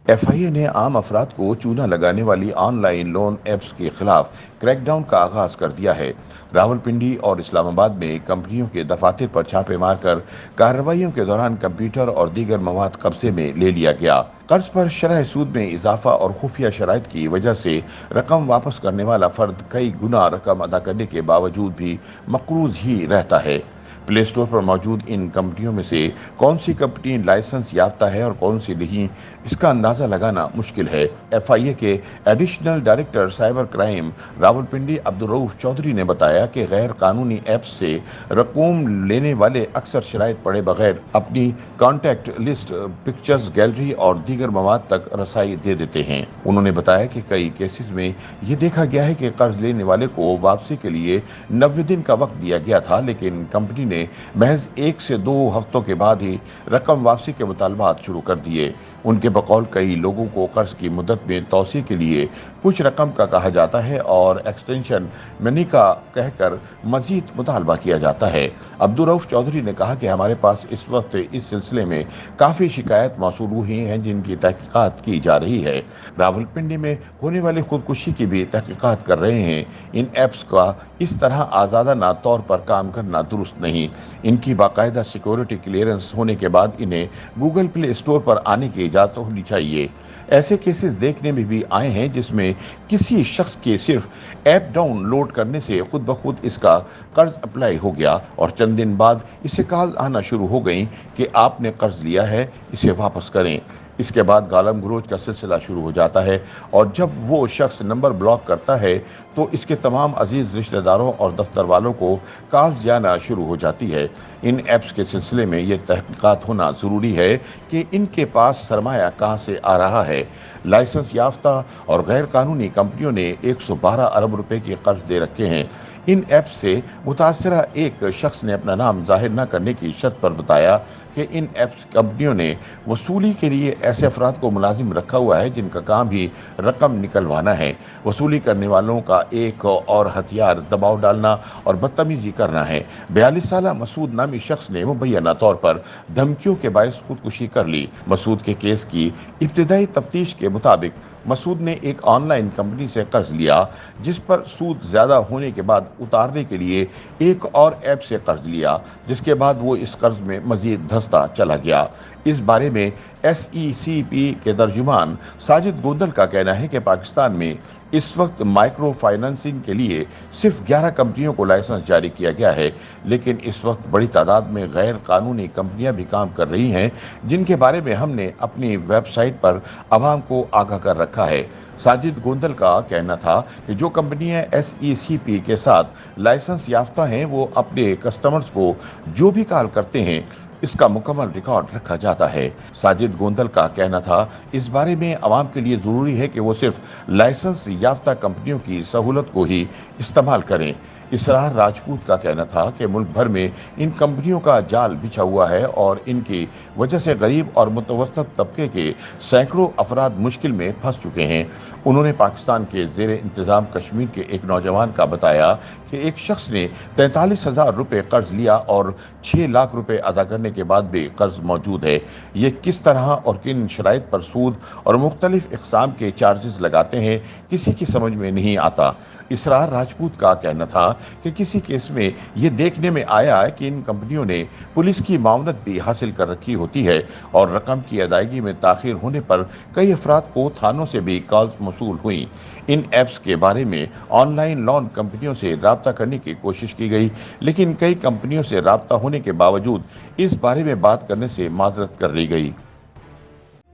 FIA نے عام افراد کو چونا لگانے والی آن لائن لون ایپس کے خلاف کریک ڈاؤن کا آغاز کر دیا ہے۔ راولپنڈی اور اسلام آباد میں کمپنیوں کے دفاتر پر چھاپے مار کر کارروائیوں کے دوران کمپیوٹر اور دیگر مواد قبضے میں لے لیا گیا۔ قرض پر شرح سود میں اضافہ اور خفیہ شرائط کی وجہ سے رقم واپس کرنے والا فرد کئی گنا رقم ادا کرنے کے باوجود بھی مقروض ہی رہتا ہے۔ پلے سٹور پر موجود ان کمپنیوں میں سے کون سی کمپنی لائسنس یافتہ ہے اور کون سی نہیں، اس کا اندازہ لگانا مشکل ہے۔ FIA کے additional director cyber crime Rawalpindi Abdul Rauf Chaudhry نے بتایا کہ غیر قانونی ایپس سے رقوم لینے والے اکثر شرائط پڑھے بغیر اپنی کانٹیکٹ لسٹ، پکچرز گیلری اور دیگر مواد تک رسائی دے دیتے ہیں۔ انہوں نے بتایا کہ کئی کیسز میں یہ دیکھا گیا ہے کہ قرض لینے والے کو واپسی کے لیے 90 دن کا وقت دیا گیا تھا، لیکن کمپنی نے محض 1 سے 2 ہفتوں کے بعد ہی رقم واپسی کے مطالبات شروع کر دیے۔ ان کے بقول کئی لوگوں کو قرض کی مدت میں توسیع کے لیے کچھ رقم کا کہا جاتا ہے اور ایکسٹینشن منی کا کہہ کر مزید مطالبہ کیا جاتا ہے۔ عبدالرؤف چودھری نے کہا کہ ہمارے پاس اس وقت اس سلسلے میں کافی شکایت موصول ہوئی ہیں جن کی تحقیقات کی جا رہی ہے۔ راولپنڈی میں ہونے والی خودکشی کی بھی تحقیقات کر رہے ہیں۔ ان ایپس کا اس طرح آزادانہ طور پر کام کرنا درست نہیں۔ ان کی باقاعدہ سیکیورٹی کلیئرنس ہونے کے بعد انہیں گوگل پلے اسٹور پر آنے کی اجازت ہونی چاہیے۔ ایسے کیسز دیکھنے میں بھی آئے ہیں جس میں کسی شخص کے صرف ایپ ڈاؤن لوڈ کرنے سے خود بخود اس کا قرض اپلائی ہو گیا اور چند دن بعد اسے کال آنا شروع ہو گئیں کہ آپ نے قرض لیا ہے، اسے واپس کریں۔ اس کے بعد گالم گلوچ کا سلسلہ شروع ہو جاتا ہے اور جب وہ شخص نمبر بلاک کرتا ہے تو اس کے تمام عزیز رشتہ داروں اور دفتر والوں کو کالز جانا شروع ہو جاتی ہے۔ ان ایپس کے سلسلے میں یہ تحقیقات ہونا ضروری ہے کہ ان کے پاس سرمایہ کہاں سے آ رہا ہے۔ لائسنس یافتہ اور غیر قانونی کمپنیوں نے 112 ارب روپے کے قرض دے رکھے ہیں۔ ان ایپس سے متاثرہ ایک شخص نے اپنا نام ظاہر نہ کرنے کی شرط پر بتایا کہ ان ایپس کمپنیوں نے وصولی کے لیے ایسے افراد کو ملازم رکھا ہوا ہے جن کا کام ہی رقم نکلوانا ہے۔ وصولی کرنے والوں کا ایک اور ہتھیار دباؤ ڈالنا اور بدتمیزی کرنا ہے۔ 42 سالہ مسعود نامی شخص نے مبینہ طور پر دھمکیوں کے باعث خودکشی کر لی۔ مسعود کے کیس کی ابتدائی تفتیش کے مطابق مسعود نے ایک آن لائن کمپنی سے قرض لیا جس پر سود زیادہ ہونے کے بعد اتارنے کے لیے ایک اور ایپ سے قرض لیا، جس کے بعد وہ اس قرض میں مزید دھنستا چلا گیا۔ اس بارے میں SECP کے ترجمان ساجد گوندل کا کہنا ہے کہ پاکستان میں اس وقت مائکرو فائنانسنگ کے لیے صرف 11 کمپنیوں کو لائسنس جاری کیا گیا ہے، لیکن اس وقت بڑی تعداد میں غیر قانونی کمپنیاں بھی کام کر رہی ہیں جن کے بارے میں ہم نے اپنی ویب سائٹ پر عوام کو آگاہ کر رکھا ہے۔ ساجد گوندل کا کہنا تھا کہ جو کمپنیاں SECP کے ساتھ لائسنس یافتہ ہیں وہ اپنے کسٹمرز کو جو بھی کال کرتے ہیں اس کا مکمل ریکارڈ رکھا جاتا ہے۔ ساجد گوندل کا کہنا تھا اس بارے میں عوام کے لیے ضروری ہے کہ وہ صرف لائسنس یافتہ کمپنیوں کی سہولت کو ہی استعمال کریں۔ اسرار راجپوت کا کہنا تھا کہ ملک بھر میں ان کمپنیوں کا جال بچھا ہوا ہے اور ان کی وجہ سے غریب اور متوسط طبقے کے سینکڑوں افراد مشکل میں پھنس چکے ہیں۔ انہوں نے پاکستان کے زیر انتظام کشمیر کے ایک نوجوان کا بتایا کہ ایک شخص نے 43,000 روپے قرض لیا اور 6 لاکھ روپے ادا کرنے کے بعد بھی قرض موجود ہے۔ یہ کس طرح اور کن شرائط پر سود اور مختلف اقسام کے چارجز لگاتے ہیں کسی کی سمجھ میں نہیں آتا۔ اسرار راجپوت کا کہنا تھا کہ کسی کیس میں یہ دیکھنے میں آیا ہے کہ ان کمپنیوں نے پولیس کی معاونت بھی حاصل کر رکھی ہوتی ہے اور رقم کی ادائیگی میں تاخیر ہونے پر کئی افراد کو تھانوں سے بھی کالز موصول ہوئیں۔ ان ایپس کے بارے میں آن لائن لون کمپنیوں سے رابطہ کرنے کی کوشش کی گئی، لیکن کئی کمپنیوں سے رابطہ ہونے کے باوجود اس بارے میں بات کرنے سے معذرت کر لی گئی۔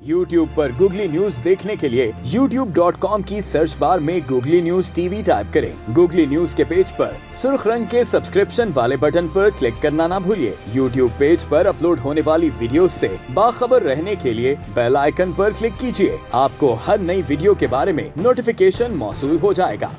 YouTube پر گوگلی نیوز دیکھنے کے لیے youtube.com کی سرچ بار میں googly news T V type کریں۔ گوگلی نیوز کے پیج پر سرخ رنگ کے سبسکرپشن والے بٹن پر کلک کرنا نہ بھولیے۔ YouTube پیج پر اپلوڈ ہونے والی ویڈیوز سے باخبر رہنے کے لیے بیل آئیکن پر کلک کیجیے۔ آپ کو ہر نئی ویڈیو کے بارے میں نوٹیفیکیشن موصول ہو جائے گا۔